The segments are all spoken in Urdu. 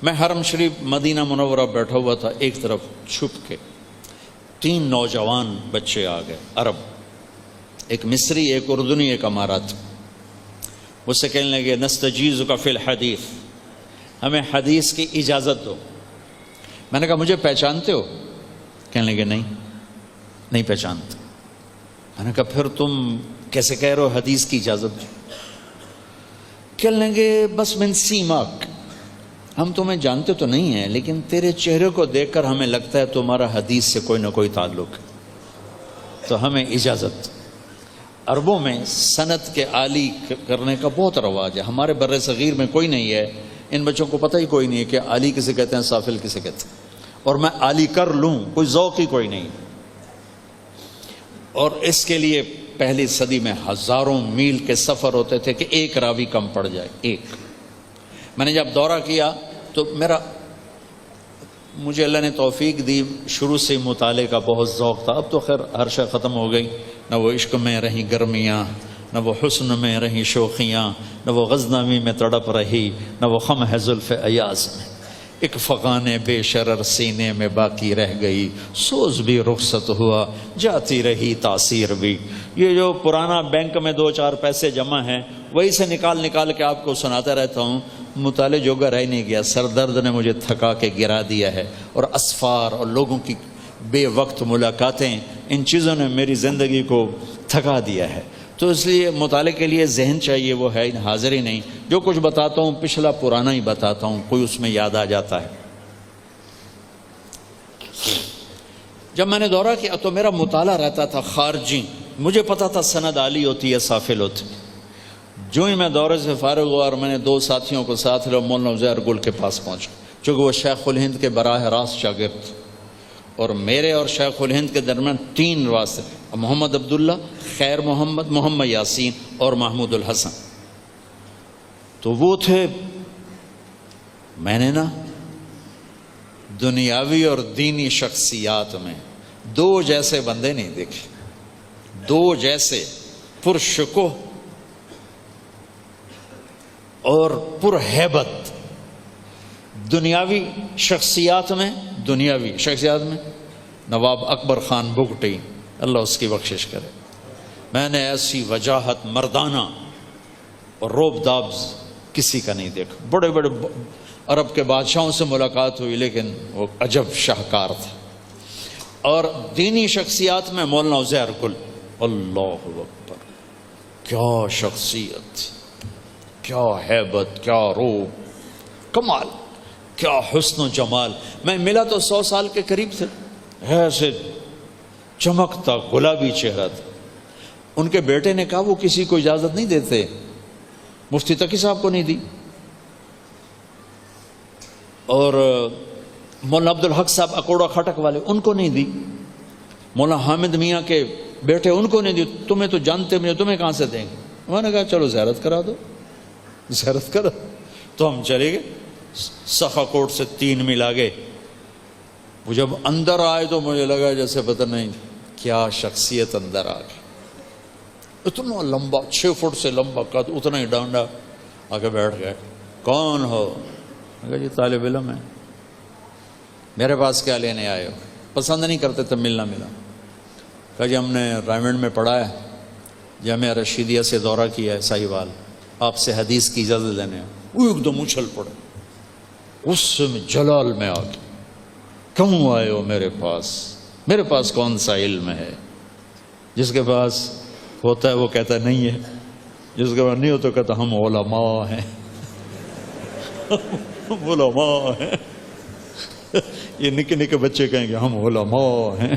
میں حرم شریف مدینہ منورہ بیٹھا ہوا تھا، ایک طرف چھپ کے 3 نوجوان بچے آ گئے، عرب، ایک مصری، ایک اردنی، ایک امارات۔ مجھ سے کہنے لگے نستجیزک فی الحدیث، ہمیں حدیث کی اجازت دو۔ میں نے کہا مجھے پہچانتے ہو؟ کہنے لگے نہیں پہچانتے۔ میں نے کہا پھر تم کیسے کہہ رہے ہو حدیث کی اجازت دو؟ کہنے لگے بس من سیماک، ہم تمہیں جانتے تو نہیں ہیں لیکن تیرے چہرے کو دیکھ کر ہمیں لگتا ہے تمہارا حدیث سے کوئی نہ کوئی تعلق ہے، تو ہمیں اجازت۔ عربوں میں سند کے عالی کرنے کا بہت رواج ہے، ہمارے بر صغیر میں کوئی نہیں ہے، ان بچوں کو پتہ ہی کوئی نہیں ہے کہ عالی کسے کہتے ہیں، سافل کسے کہتے ہیں، اور میں عالی کر لوں کوئی ذوق ہی کوئی نہیں۔ اور اس کے لیے پہلی صدی میں ہزاروں میل کے سفر ہوتے تھے کہ ایک راوی کم پڑ جائے، ایک۔ میں نے جب دورہ کیا تو مجھے اللہ نے توفیق دی، شروع سے مطالعے کا بہت ذوق تھا، اب تو خیر ہر شے ختم ہو گئی، نہ وہ عشق میں رہیں گرمیاں، نہ وہ حسن میں رہیں شوخیاں، نہ وہ غزنوی میں تڑپ رہی، نہ وہ خم ہے زلف ایاز میں، ایک فغان بے شرر سینے میں باقی رہ گئی، سوز بھی رخصت ہوا، جاتی رہی تاثیر بھی۔ یہ جو پرانا بینک میں 2-4 پیسے جمع ہیں وہی سے نکال کے آپ کو سناتا رہتا ہوں، مطالعے جوگا رہ نہیں گیا، سر درد نے مجھے تھکا کے گرا دیا ہے، اور اسفار اور لوگوں کی بے وقت ملاقاتیں، ان چیزوں نے میری زندگی کو تھکا دیا ہے۔ تو اس لیے مطالعے کے لیے ذہن چاہیے، وہ ہے حاضر ہی نہیں، جو کچھ بتاتا ہوں پچھلا پرانا ہی بتاتا ہوں، کوئی اس میں یاد آ جاتا ہے۔ جب میں نے دورہ کیا تو میرا مطالعہ رہتا تھا خارجی، مجھے پتا تھا سند عالی ہوتی ہے، سافل ہوتی ہے۔ جو ہی میں دورے سے فارغ ہوا اور میں نے 2 ساتھیوں کو ساتھ لیا، مولانا عزیر گل کے پاس پہنچا، چونکہ وہ شیخ الہند کے براہ راست شاگرد، اور میرے اور شیخ الہند کے درمیان 3 واسطے، محمد عبداللہ، خیر محمد، محمد یاسین اور محمود الحسن۔ تو وہ تھے، میں نے دنیاوی اور دینی شخصیات میں 2 جیسے بندے نہیں دیکھے، 2 جیسے پرشکوہ اور پرہیبت۔ دنیاوی شخصیات میں نواب اکبر خان بگٹی، اللہ اس کی بخشش کرے، میں نے ایسی وجاہت مردانہ اور روب دابز کسی کا نہیں دیکھا۔ بڑے بڑے عرب کے بادشاہوں سے ملاقات ہوئی لیکن وہ عجب شاہکار تھا۔ اور دینی شخصیات میں مولانا عزیر گل، اللہ اکبر، کیا شخصیت تھی، کیا ہیبت، کیا روب، کمال، کیا حسن و جمال۔ میں ملا تو 100 سال کے قریب تھے، ایسے چمکتا گلابی چہرہ تھا۔ ان کے بیٹے نے کہا وہ کسی کو اجازت نہیں دیتے، مفتی تقی صاحب کو نہیں دی، اور مولانا عبدالحق صاحب اکوڑا کھٹک والے ان کو نہیں دی، مولانا حامد میاں کے بیٹے ان کو نہیں دی، تمہیں تو جانتے مجھے، تمہیں کہاں سے دیں گے؟ انہوں نے کہا چلو زیارت کرا دو، زیارت کرا۔ تو ہم چلے گئے، سخا کوٹ سے 3 میل آگے۔ وہ جب اندر آئے تو مجھے لگا جیسے پتہ نہیں کیا شخصیت اندر آ گئی، اتنا لمبا، 6 فٹ سے لمبا قد، اتنا ہی ڈانڈا، آگے بیٹھ گئے۔ کون ہو؟ میں کہا جی طالب علم ہے۔ میرے پاس کیا لینے آئے ہو؟ پسند نہیں کرتے تب ملنا ملا۔ کہا جی ہم نے رائمنڈ میں پڑھا ہے، جامعہ رشیدیہ سے دورہ کیا ہے ساہیوال، آپ سے حدیث کی اجازت لینے۔ وہ ایک دم اچھل پڑے، غصے میں جلال میں آ گئے، کیوں آئے ہو میرے پاس؟ میرے پاس کون سا علم ہے؟ جس کے پاس ہوتا ہے وہ کہتا ہے نہیں ہے، جس کے پاس نہیں ہوتا کہتا ہم علماء ہیں، ہم علماء ہیں۔ یہ نکے نکے بچے کہیں گے ہم علماء ہیں،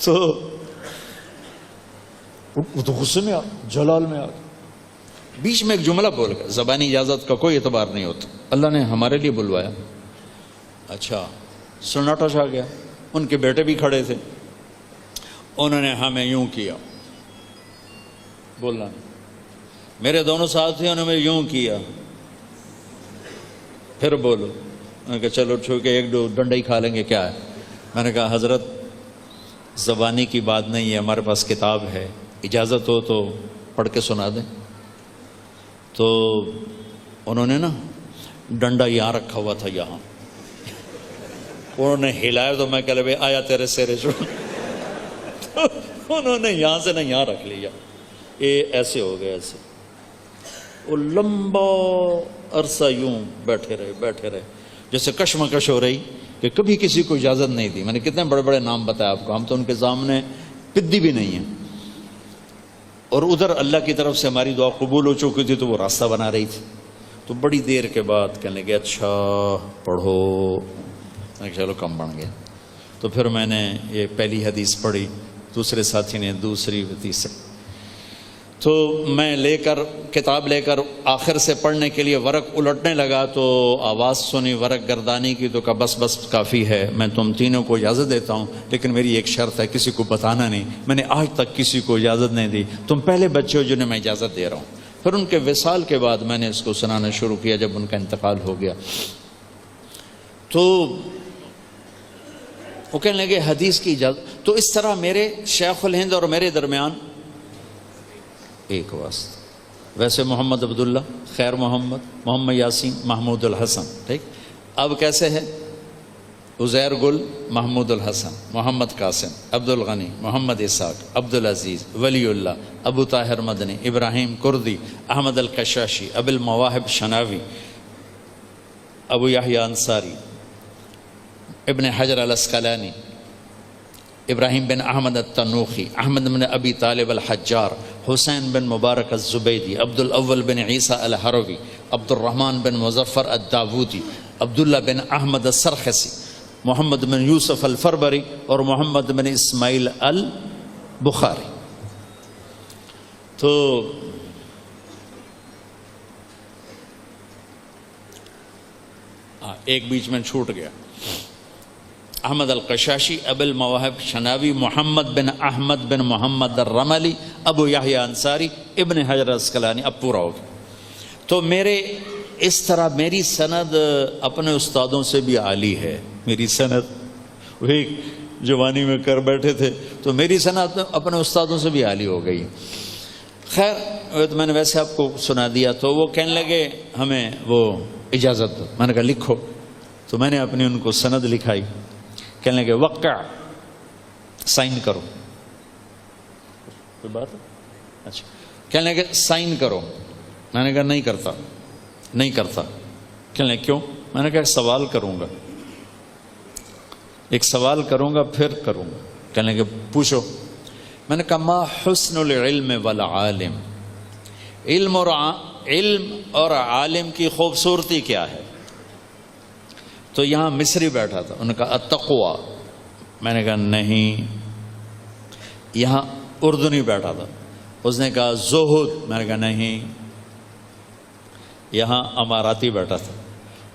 تو غصے میں جلال میں آ گئے۔ بیچ میں ایک جملہ بول گیا، زبانی اجازت کا کوئی اعتبار نہیں ہوتا، اللہ نے ہمارے لیے بلوایا۔ اچھا، سناٹا چھا گیا۔ ان کے بیٹے بھی کھڑے تھے، انہوں نے ہمیں یوں کیا، بولنا نہیں۔ میرے دونوں ساتھیوں نے ہمیں یوں کیا، پھر بولو۔ میں نے کہا چلو چھو کے 1-2 ڈنڈے ہی کھا لیں گے، کیا ہے؟ میں نے کہا حضرت زبانی کی بات نہیں ہے، ہمارے پاس کتاب ہے، اجازت ہو تو پڑھ کے سنا دیں۔ تو انہوں نے ڈنڈا یہاں رکھا ہوا تھا یہاں، انہوں نے ہلایا تو میں کہہ لے آیا تیرے سیرے چھوڑ انہوں نے یہاں سے نہ یہاں رکھ لیا، یہ ایسے ہو گئے ایسے، وہ لمبا عرصہ یوں بیٹھے رہے جیسے کشمکش ہو رہی کہ کبھی کسی کو اجازت نہیں دی. میں نے کتنے بڑے بڑے نام بتایا آپ کو، ہم تو ان کے سامنے پدی بھی نہیں ہیں. اور ادھر اللہ کی طرف سے ہماری دعا قبول ہو چکی تھی تو وہ راستہ بنا رہی تھی. تو بڑی دیر کے بعد کہنے لگے اچھا پڑھو، میں چلو کم بن گیا. تو پھر میں نے یہ پہلی حدیث پڑھی، دوسرے ساتھی نے دوسری، تیسری. تو میں کتاب لے کر آخر سے پڑھنے کے لیے ورق الٹنے لگا تو آواز سنی ورق گردانی کی، تو کہا بس کافی ہے، میں تم تینوں کو اجازت دیتا ہوں، لیکن میری ایک شرط ہے، کسی کو بتانا نہیں. میں نے آج تک کسی کو اجازت نہیں دی، تم پہلے بچے ہو جنہیں میں اجازت دے رہا ہوں. پھر ان کے وصال کے بعد میں نے اس کو سنانا شروع کیا جب ان کا انتقال ہو گیا. تو وہ کہنے لگے حدیث کی اجازت. تو اس طرح میرے شیخ الہند اور میرے درمیان ایک واسطہ. ویسے محمد عبداللہ، خیر محمد یاسین، محمود الحسن، ٹھیک. اب کیسے ہے؟ عزیر گل، محمود الحسن، محمد قاسم، عبد الغنی، محمد اسحاق، عبد العزیز، ولی اللہ، ابو طاہر مدنی، ابراہیم کردی، احمد الکشاشی، ابو المواہب شناوی، ابو یحییٰ انصاری، ابن حجر الاسقلانی، ابراہیم بن احمد التنوخی، احمد بن ابی طالب الحجار، حسین بن مبارک الزبیدی، عبد الاول بن عیسیٰ الحروی، عبد الرحمن بن مظفر الداودی، عبداللہ بن احمد السرخسی، محمد بن یوسف الفربری اور محمد بن اسماعیل البخاری. تو ایک بیچ میں چھوٹ گیا، احمد القشاشی، ابو المواہب شناوی، محمد بن احمد بن محمد الرملی، ابو یحییٰ انصاری، ابن حجر الاسقلانی. اب پورا ہو گیا. تو اس طرح میری سند اپنے استادوں سے بھی عالی ہے. میری سند وہی جوانی میں کر بیٹھے تھے تو میری سند اپنے استادوں سے بھی عالی ہو گئی. خیر میں نے ویسے آپ کو سنا دیا. تو وہ کہنے لگے ہمیں وہ اجازت دو. میں نے کہا لکھو. تو میں نے اپنی ان کو سند لکھائی. کہنے لگے وقع، سائن کرو. کوئی بات ہے؟ اچھا. کہنے لگے سائن کرو. میں نے کہا نہیں کرتا. کہنے لگے کیوں؟ میں نے کہا ایک سوال کروں گا پھر کروں گا. کہنے لگے پوچھو. میں نے کہا ما حسن العلم والعالم، علم اور عالم کی خوبصورتی کیا ہے؟ تو یہاں مصری بیٹھا تھا، انہوں نے کہا التقوی. میں نے کہا نہیں. یہاں اردنی بیٹھا تھا، اس نے کہا زہد. میں نے کہا نہیں. یہاں اماراتی بیٹھا تھا،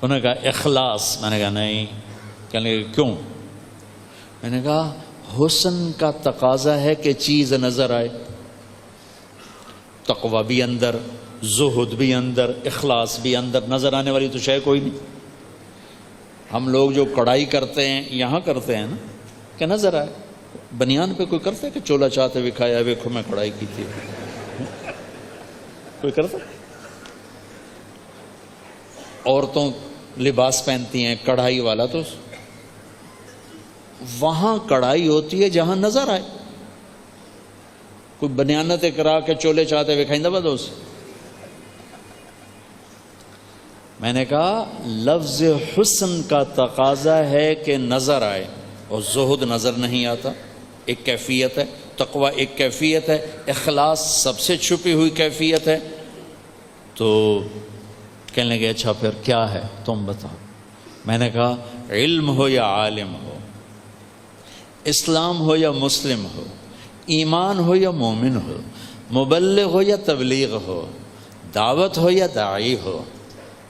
انہوں نے کہا اخلاص. میں نے کہا نہیں. کہنے لگے کیوں؟ میں نے کہا حسن کا تقاضا ہے کہ چیز نظر آئے. تقوی بھی اندر، زہد بھی اندر، اخلاص بھی اندر. نظر آنے والی تو شے کوئی نہیں. ہم لوگ جو کڑھائی کرتے ہیں یہاں کرتے ہیں نا کہ نظر آئے. بنیان پہ کوئی کرتا ہے کہ چولا چاہتے وکھایا ویکھو میں کڑھائی کی تھی؟ کوئی کرتا؟ عورتوں لباس پہنتی ہیں کڑھائی والا، تو وہاں کڑھائی ہوتی ہے جہاں نظر آئے. کوئی بنیانت کرا کے چولے چاہتے وکھائیں دبا دوست. میں نے کہا لفظ حسن کا تقاضا ہے کہ نظر آئے، اور زہد نظر نہیں آتا. ایک کیفیت ہے، تقوی ایک کیفیت ہے، اخلاص سب سے چھپی ہوئی کیفیت ہے. تو کہنے لگے اچھا پھر کیا ہے تم بتاؤ. میں نے کہا علم ہو یا عالم ہو، اسلام ہو یا مسلم ہو، ایمان ہو یا مومن ہو، مبلغ ہو یا تبلیغ ہو، دعوت ہو یا داعی ہو،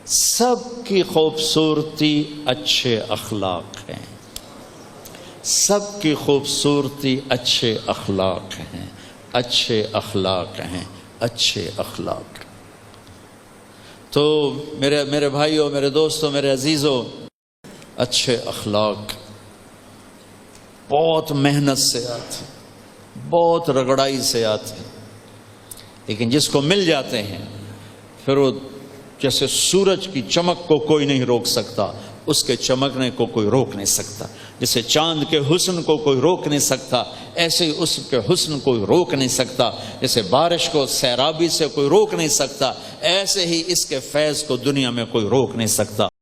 سب کی خوبصورتی اچھے اخلاق ہیں. سب کی خوبصورتی اچھے اخلاق ہیں. اچھے اخلاق ہیں. اچھے اخلاق. تو میرے بھائیوں، میرے دوستوں، میرے عزیزوں، اچھے اخلاق بہت محنت سے آتے، بہت رگڑائی سے آتے، لیکن جس کو مل جاتے ہیں پھر وہ جیسے سورج کی چمک کو کوئی نہیں روک سکتا، اس کے چمکنے کو کوئی روک نہیں سکتا، جیسے چاند کے حسن کو کوئی روک نہیں سکتا ایسے ہی اس کے حسن کوئی روک نہیں سکتا، جیسے بارش کو سیرابی سے کوئی روک نہیں سکتا ایسے ہی اس کے فیض کو دنیا میں کوئی روک نہیں سکتا۔